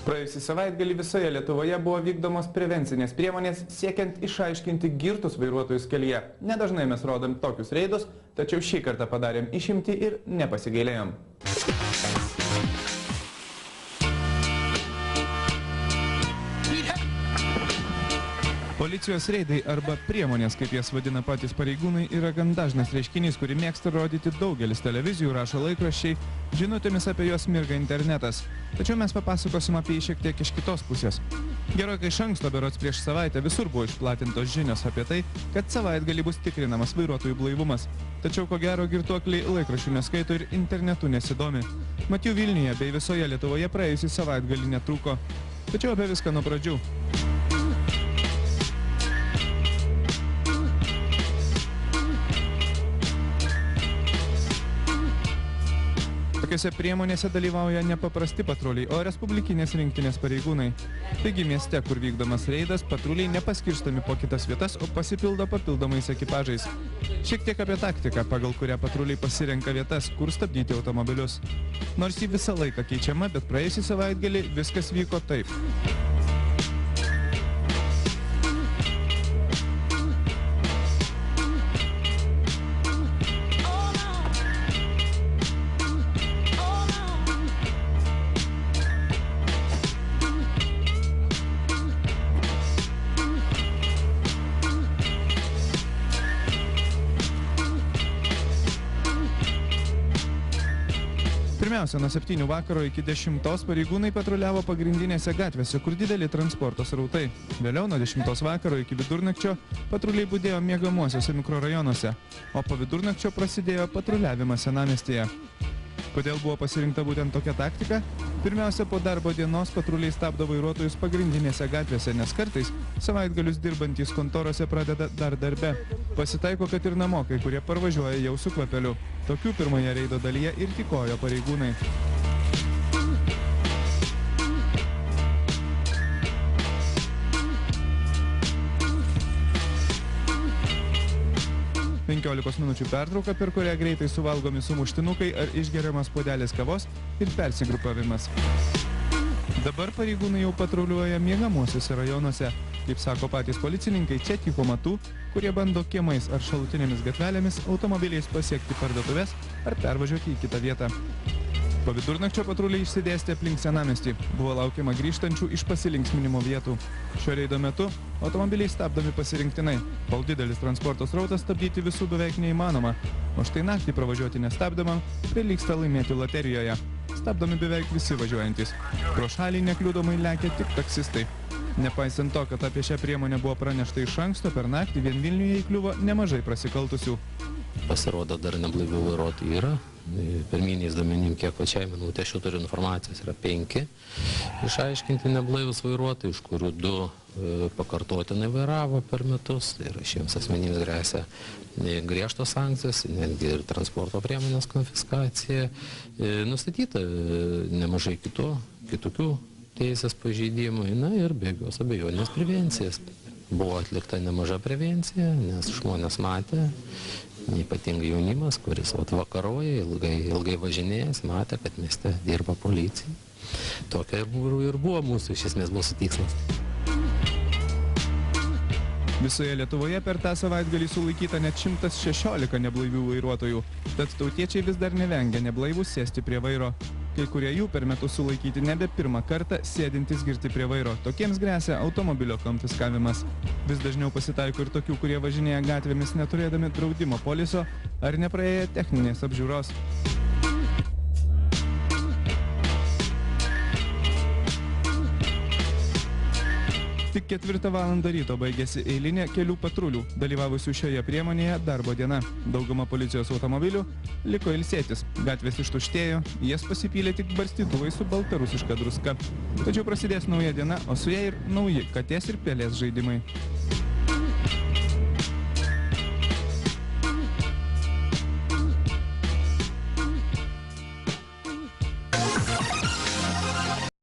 Praėjusį savaitgalį visoje Lietuvoje buvo vykdomos prevencinės priemonės siekiant išaiškinti girtus vairuotojus kelyje. Nedažnai mes rodom tokius reidus, tačiau šį kartą padarėm išimtį ir nepasigailėjom. Policijos reidai arba priemonės, kaip jas vadina patys pareigūnai, yra gan dažnas reiškinys, kurį mėgsta rodyti daugelis televizijų, rašo laikraščiai, žinutėmis apie juos mirga internetas. Tačiau mes papasakosim apie jį šiek tiek iš kitos pusės. Gerokai iš anksto, berods prieš savaitę, visur buvo išplatintos žinios apie tai, kad savaitgalį bus tikrinamas vairuotojų blaivumas. Tačiau ko gero girtuokliai laikraščių neskaito ir internetu nesidomi. Mat jų Vilniuje bei visoje Lietuvoje praėjusį savaitgalį netrūko. Tačiau apie viską nuo pradžių. Tokiose priemonėse dalyvauja ne paprasti patruliai, o respublikinės rinktinės pareigūnai. Taigi mieste, kur vykdomas reidas, patruliai nepaskirstomi po kitas vietas, o pasipildo papildomais ekipažais. Šiek tiek apie taktiką, pagal kurią patruliai pasirenka vietas, kur stabdyti automobilius. Nors ji visą laiką keičiama, bet praėjusį savaitgalį viskas vyko taip. Pirmiausia, nuo 7 vakaro iki 10 pareigūnai patruliavo pagrindinėse gatvėse, kur dideli transporto srautai. Vėliau nuo 10 vakaro iki vidurnakčio patruliai budėjo miegamuosiuose mikrorajonuose, o po vidurnakčio prasidėjo patruliavimas senamiestyje. Kodėl buvo pasirinkta būtent tokia taktika? Pirmiausia, po darbo dienos patruliai stabdo vairuotojus pagrindinėse gatvėse, nes kartais savaitgalius dirbantys kontorose pradeda dar darbe. Pasitaiko, kad ir namokai, kurie parvažiuoja jau su kvapeliu. Tokių pirmoje reido dalyje ir tykojo pareigūnai. Penkiolikos minučių pertrauka, per kurią greitai suvalgomi sumuštinukai ar išgeriamas puodelis kavos ir persigrupavimas. Dabar pareigūnai jau patruliuoja miegamuosiuose rajonuose. Kaip sako patys policininkai, čia tyko tų, kurie bando kiemais ar šalutinėmis gatvelėmis automobiliais pasiekti parduotuvės ar pervažiuoti į kitą vietą. Po vidurnakčio patruliai išsidėstė aplink senamiestį. Buvo laukiama grįžtančių iš pasilinksminimo vietų. Šio reido metu automobiliai stabdomi pasirinktinai. Kol didelis transporto srautas, stabdyti visų beveik neįmanoma. O štai naktį pravažiuoti nestabdomam prilygsta laimėti loterijoje. Stabdomi beveik visi važiuojantys. Pro šalį nekliudomai lekia tik taksistai. Nepaisant to, kad apie šią priemonę buvo pranešta iš anksto, per naktį vien Vilniuje įkliuvo nemažai prasikaltusių. Pasirodo, dar neblaivių vairuotojų yra. Pirminiais duomenim, kiek pačiai minutė aš jau turiu informacijos, yra 5 išaiškinti neblaivus vairuotojai, iš kurių 2 pakartotinai vairavo per metus. Ir šiems asmenims gresia griežtos sankcijos, netgi ir transporto priemonės konfiskacija. Nustatyta nemažai kitokių teisės pažeidimų, na ir be jokios abejonės prevencijas. Buvo atlikta nemaža prevencija, nes žmonės matė, ypatingai jaunimas, kuris vakaroja, ilgai važinėjęs, matė, kad mieste dirba policija. Tokia ir buvo mūsų, iš esmės, mūsų tikslas. Visoje Lietuvoje per tą savaitgalį sulaikyta net 116 neblaivių vairuotojų, bet tautiečiai vis dar nevengia neblaivus sėsti prie vairo. Kai kurie jų per metus sulaikyti nebe pirmą kartą sėdintys girti prie vairo. Tokiems gresia automobilio konfiskavimas. Vis dažniau pasitaiko ir tokių, kurie važinėja gatvėmis neturėdami draudimo poliso ar nepraėję techninės apžiūros. Tik 4 valandą ryto baigėsi eilinė kelių patrulių, dalyvavusių šioje priemonėje darbo diena. Dauguma policijos automobilių liko ilsėtis. Gatvės ištuštėjo, jas pasipylė tik barstytuvai su baltarusiška druska. Tačiau prasidės nauja diena, o su ja ir nauji katės ir pelės žaidimai.